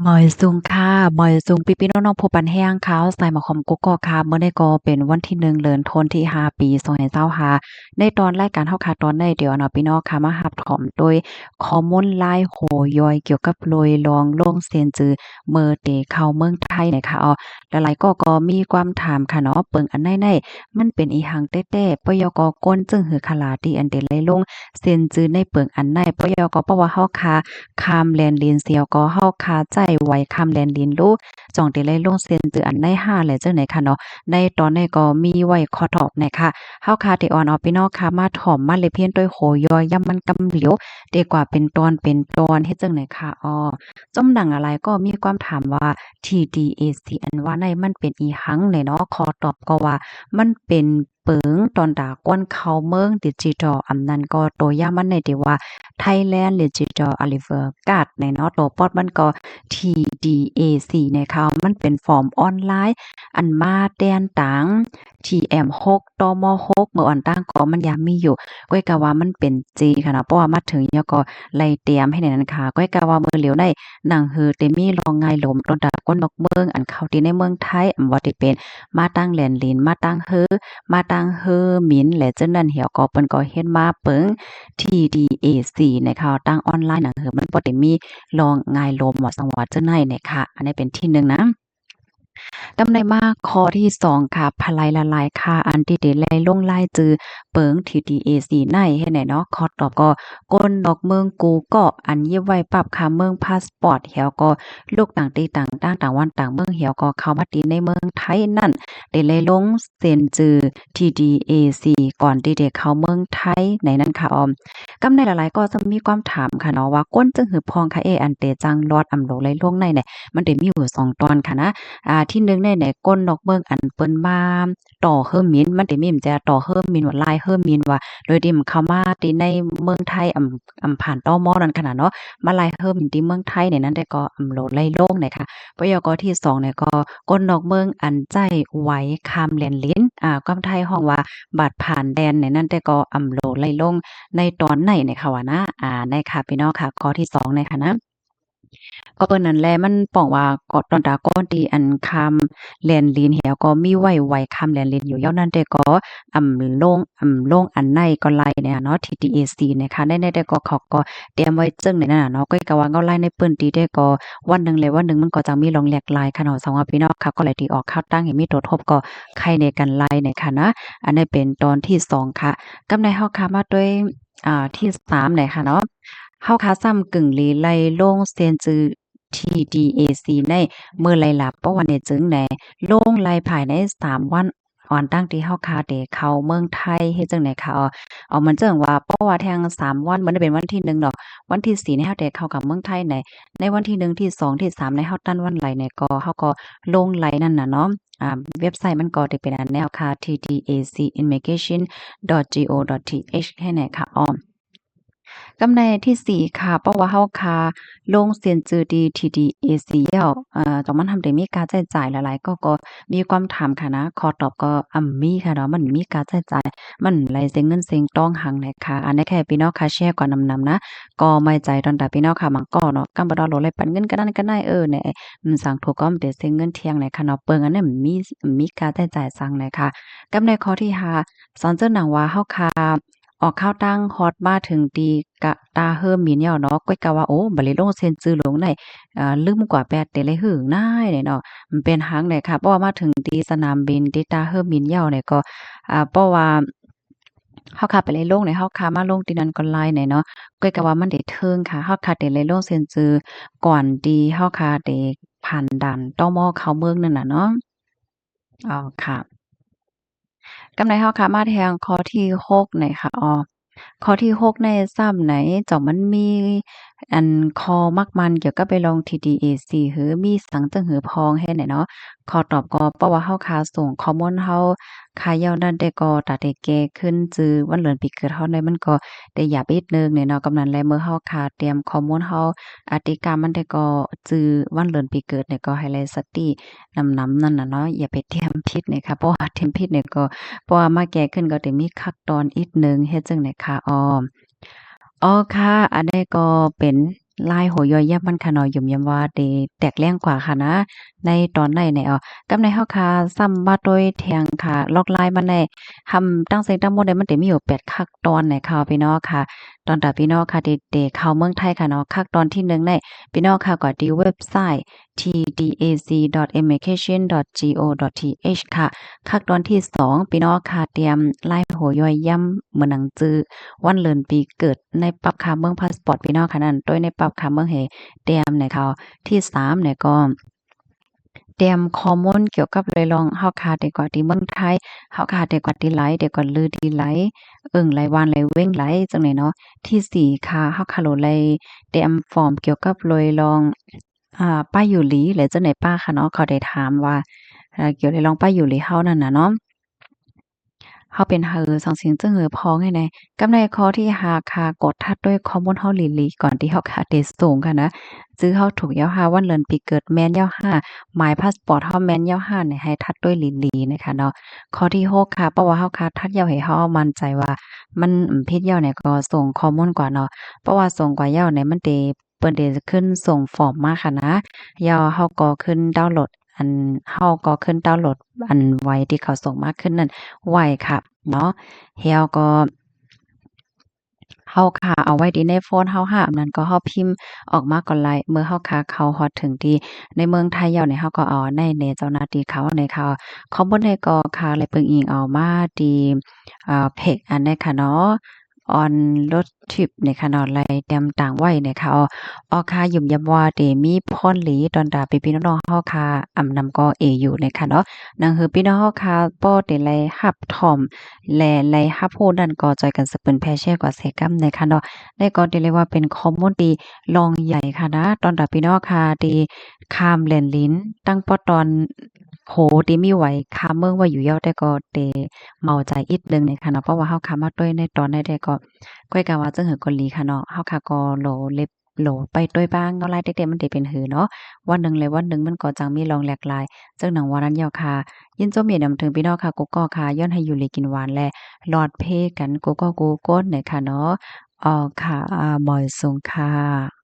หมอยซุงค่ะหมอยซุงพี่ๆน้องๆผู้ปันแห้งขาวใส่หมอขอมกุ๊กก๊อกค่ะมื้อนี้ก็เป็นวันที่1เดือนธันวาคมที่5ปี2025ในตอนรายการเฮาค่ะตอนในเดี๋ยวเนาะพี่น้องค่ะมารับถอมโดยข้อมูลหลายโหย่อยเกี่ยวกับโลยลองโรงเซียนจือเมื่อเตเข้าเมืองไทยนะคะหลายๆก็มีความถามค่ะเนาะเปิงอันไหนๆมันเป็นอีหังแต้ๆปยกก้นจึงหือขลาตีอันเดนเลยลงเซียนจือในเปิงอันไหนปยกเพราะว่าเฮาค่ะคามแลนลินเสียวก็เฮาคาใจไว้คามแลนลินรู้จ่องได้เลยลงเซ็นตืออันใน5แหละจังไหนค่ะเนาะในตอนนี้ก็มีไว้ขอตอบนะคะเฮาคาที่อ่อนเอาพี่น้องค่ะมาถ่อมมาเลยเพียนด้วยโหยอย่ำมันกำเหลียวดีกว่าเป็นตอนเฮ็ดจังไหนค่ะจ้อมดังอะไรก็มีความถามว่า TDAC อันว่าในมันเป็นอีหังเนี่ยเนาะขอตอบก็ว่ามันเป็นเปิงตอนดากวนเข้าเมืองดิจิทัลอำนั้นก็ตัวอย่างมันในที่ว่า Thailand Digital Arrival Card ในเนาะตัวปอดมันก็ TDAC นะคะมันเป็นฟอร์มออนไลน์อันมาแต้นตัง TM6 ตม6เมื่ออ่อนตั้งก็มันยังมีอยู่ก้อยกะว่ามันเป็นจค่ะเนาะเพราะว่ามาถึงแล้วก็ไล่เตรียมให้ในนั้นค่ะก้อยกะว่ามื้อเหลียวได้หนังหือเตมีรองง่ายลมต้นตะก้นนกเมืองอันเข้าที่ในเมืองไทยอันว่าที่เป็นมาตั้งแหลนลินมาตั้งหมินและจังนั้นเหี่ยวก็เปิ้นก็เฮ็ดมาเปิง TDAC นะคะตั้งออนไลน์หนังหือมันบ่ได้มีรองง่ายลมว่าสังว่าจังได๋นะคะอันนี้เป็นที่หนึ่งนะ กำไรมากข้อที่2ค่ะพลายละลายค่าอันที่ได้แลลงลายจือเปิง TDAC ในเฮ็ดไหนเนาะข้อตอบก็ก้นดอกเมืองกูก็อันเย็บไว้ปรับค่าเมืองพาสปอร์ตเหี่ยวก็ลูกต่างตีต่างต่างวันต่างเมืองเหี่ยวก็เข้ามาตีในเมืองไทยนั่นได้เลยลงเซ็นจือ TDAC ก่อนที่จะเข้าเมืองไทยในนั้นค่ะกำในหลายๆก็จะมีความถามค่ะเนาะว่าก้นจึงหือพองค่ะอันเตจังรอดอำโลเลยลงในเนี่ยมันได้มีอยู่2ตอนค่ะนะ ที่หนึ่งในก้นนกเบิ่งอันเปิ้นมาต่อเฮิมมินมันสิมีมันจะต่อเฮิมมินว่าลายเฮิมมินว่าโดยที่มันเข้ามาที่ในเมืองไทยผ่านตมนั่นขนาดเนาะมาลายเฮิมมินที่เมืองไทยเนี่ยนั้นแต่ก็โหลดไล่โลกเนี่ยค่ะปยกที่2เนี่ยก็ก้นนกเมืองอันใจไหวคามแหลนลิ้นความไทยฮ้องว่าบาดผ่านแดนเนี่ยนั้นแต่ก็โหลดไล่ลงในตอนไหนเนี่ยค่ะว่านะในค่ะพี่น้องค่ะข้อที่2เนี่ยค่ะนะ ก็เปิ้นนั่นแหละมันป้องว่าก็ตอนตาก้อนที่อันคำแล่นลีนแหวก็มีไว้คำแล่นลีนอยู่ยาวนั้นแต่ก็โรงอันในก็ไล่เนี่ยเนาะ TTAC นะคะในแต่ก็เขาก็เตรียมไว้จึงในนั้นน่ะเนาะก็กะว่าก็ไล่ในเปิ้นตีได้ก็วันหนึ่งเลยวันหนึ่งมันก็จะมีลองแหลกลายค่ะเนาะสำหรับพี่น้องค่ะก็เลยที่ออกข้าวตั้งให้มีตัวทบก็ใครในกันไล่เนี่ยนะอันนี้เป็นตอนที่2ค่ะกำในเฮาค่ะมาด้วยที่3เลยค่ะเนาะ เฮาคาซ้ำกึ่งหลีไลโล่งเซียนจือ TDAC ในเมื่อไลหลับป้อวันเนจึงแหนโล่งไลภายใน3วันอ่อนตั้งที่เฮาคาเดเข้าเมืองไทยเฮ็ดจังได๋ค่ะมันจั่งว่าเพราะว่าแทง3วันมันได้เป็นวันที่1ดอกวันที่4เนี่ยเฮาได้เข้ากับเมืองไทยในวันที่1ที่2ที่3ในเฮาตั้นวันไหลเนี่ยก็เฮาก็ลงไหลนั่นน่ะเนาะเว็บไซต์มันก็ได้เป็นอันแนวค่ะ tdacimmigration.go.th ให้แหน่ค่ะกำในที่4ค่ะเพราะว่าเฮาค่ะลงเซียนจือดี TDAC แล้วต้องมันทำได้มีการใช้จ่ายหลายๆก็มีความถามค่ะนะขอตอบก็มีค่ะเนาะมันมีการใช้จ่ายมันไหลเสียเงินเสียต้องหังแหละค่ะอันนี้แค่พี่น้องค่ะแชร์ก่อนนำๆนะก็ไม่ใจตอนตาพี่น้องค่ะมันก็เนาะกำบ่ดอโหลเลยปันเงินก็นั่นก็ได้เนี่ยสั่งถูกก็ได้เสียเงินเที่ยงไหนค่ะเนาะเปิงอันนั้นมีการใช้จ่ายสั่งไหนค่ะกำในข้อที่5สอนเจ้าหนังว่าเฮาค่ะออกข้าวตั้งฮอตมาถึงตีกะตาเฮิมมีเนี่ยเนาะก้อยกะว่าโอ้บัดนี้ลงเซ็นชื่อลงได้ลืมกว่าแปดแต่เลยหึงนายเนี่ยเนาะมันเป็นหังเลยค่ะเพราะว่ามาถึงที่สนามบินที่ตาเฮิมมินเหย้าเนี่ยก็เพราะว่าเฮาขับไปเลยลงเนี่ยเฮาขามาลงที่นั่นก่อนหลายเนี่ยเนาะก้อยกะว่ามันได้ถึงค่ะเฮาขาได้เลยลงเซ็นชื่อก่อนที่เฮาขาได้ผ่านด่านตมเข้าเมืองนั่นน่ะเนาะค่ะ กำไรเฮาค่ะมาแทงข้อที่6หน่อยค่ะข้อที่6ในซ้ำไหนเจ้ามันมีอันข้อมักมันเกี่ยวกับไปลอง TDAC หือมีสังจังหือพองแฮ่ไหนเนาะข้อตอบก็เพราะว่าเฮาค่ะส่งข้อมูลเฮาค่ายาวนั้นได้ก็ตาได้แก่ขึ้นจื้อวันเดือนปีเกิดเฮาได้มันก็ได้หยาบนิดหนึ่งเนี่ยเนาะกำนั้นแลเมื่อเฮาค่ะเตรียมข้อมูลเฮาติกามันได้ก็จื้อวันเดือนปีเกิดเนี่ยก็ให้ไลสตินำนั่นน่ะเนาะอย่าไปเตรียมผิดนะคะเพราะว่าเตรียมผิดเนี่ยก็ เพราะว่ามาแก่ขึ้นก็จะมีคักตอนอีกหนึ่งเฮ็ดจั่งใดคะค่ะอันนี้ก็เป็น ลายโหย่อยยับมันค่ะเนาะยุ่มยำว่าเดแตกแรงกว่าค่ะนะในตอนไหนในกำในเฮาค่ะซ้ำมาโดยแทงค่ะล็อกลายมันได้ทำตั้งเสียงตั้งหมดได้มันได้มีอยู่8คักตอนในค่ะพี่น้องค่ะตอนตาพี่น้องค่ะเดเข้าเมืองไทยค่ะเนาะคักตอนที่1ในพี่น้องค่ะก็ที่เว็บไซต์ tdac.immigration.go.th ค่ะคักตอนที่2พี่น้องค่ะเตรียมลายโหย่อยย่ำเหมือนหนังจื้อวันเดือนปีเกิดในปรับค่าเมืองพาสปอร์ตพี่น้องค่ะนั่นโดยในปรับค่าเมืองให้เตรียมในเขาที่3เนี่ยก็เตรียมข้อมูลเกี่ยวกับเลยลองเฮาคาแต่ก่อนที่เมืองไทยเฮาคาแต่ก่อนที่ไหลแต่ก่อนลือที่ไหลไหลวานไหลเว้งไหลจังได๋เนาะที่4ค่ะเฮาคาโหลไหลเตรียมฟอร์มเกี่ยวกับเลยลองป้าอยู่หลีหรือจังได๋ป้าค่ะเนาะเขาได้ถามว่าเกี่ยวเลยลองป้าอยู่หลีเฮานั่นน่ะเนาะ เฮาเป็นสองสิ่งจึงพ้องให้ในกำในข้อที่หาค่ะกดทัดด้วยข้อมูลเฮาหลีๆก่อนที่เฮาค่ะได้ส่งค่ะนะจื้อเฮาถูกยาว5วันเดือนปีเกิดแม่นยาว5หมายพาสปอร์ตเฮาแม่นยาว5เนี่ยให้ทัดด้วยหลีๆนะคะเนาะข้อที่6ค่ะเพราะว่าเฮาค่ะทัดยาวให้เฮามั่นใจว่ามันผิดยาวเนี่ยก็ส่งข้อมูลกว่าเนาะเพราะว่าส่งกว่ายาวเนี่ยมันสิเปิ้นสิขึ้นส่งฟอร์มมาค่ะนะยาวเฮาก็ขึ้นดาวน์โหลดอันเฮาก็ขึ้นดาวน์โหลดอันไว้ที่เขาส่งมาขึ้นนั่นไว้ค่ะเนาะแล้วก็เฮาค่ะเอาไว้ที่ในโฟนเฮาค่ะอันนั้นก็เฮาพิมพ์ออกมาก่อนไลเมื่อเฮาค่ะเข้าฮอดถึงที่ในเมืองไทยแล้วเนี่ยเฮาก็เอาในเจ้าหน้าที่เขาในเขาข้อมูลในก็ค่ะเลยเพิ่งอิงเอามาที่เพจอันนี้ค่ะเนาะ on road trip เนี่ยค่ะเนาะไลเตรียมต่างไว้เนี่ยค่ะค่ะยุ่มยำว่าเดมีพรหลีตอนตาพี่ๆน้องๆเฮาค่ะอำนำก็เออยู่เนี่ยค่ะเนาะนั่นคือพี่น้องเฮาค่ะป้อได้ไลรับถ่อมและไลรับรู้นั่นก็จอยกันสเปิ้นแพร่แชร์กว่าเสกำเนี่ยค่ะเนาะได้ก็ได้เลยว่าเป็นข้อมูลที่ลองใหญ่ค่ะนะตอนตาพี่น้องค่ะที่ข้ามแล่นลิ้นตั้งป้อตอนโหที่มีไหวข้ามเมืองไว้อยู่ยาวแต่ก็เตเมาใจอีกหนึ่งเนี่ยค่ะเนาะเพราะว่าเฮาข้ามมาด้วยในตอนใดๆก็ก้อยกะว่าจังหือก็หลีค่ะเนาะเฮาค่ะก็โหลเล็บโหลไปด้วยบ้างเนาะลายเด็กๆมันสิเป็นหือเนาะวันหนึ่งเลยวันหนึ่งมันก็จังมีรองแหลกหลายจังหนังว่านั้นยาวค่ะยินจมเมียนำถึงพี่น้องค่ะกกอกค่ะย้อนให้อยู่หลีกินหวานและหลอดเพกันกกอกกูก้นเนี่ยค่ะเนาะค่ะบ่อยสูงค่ะ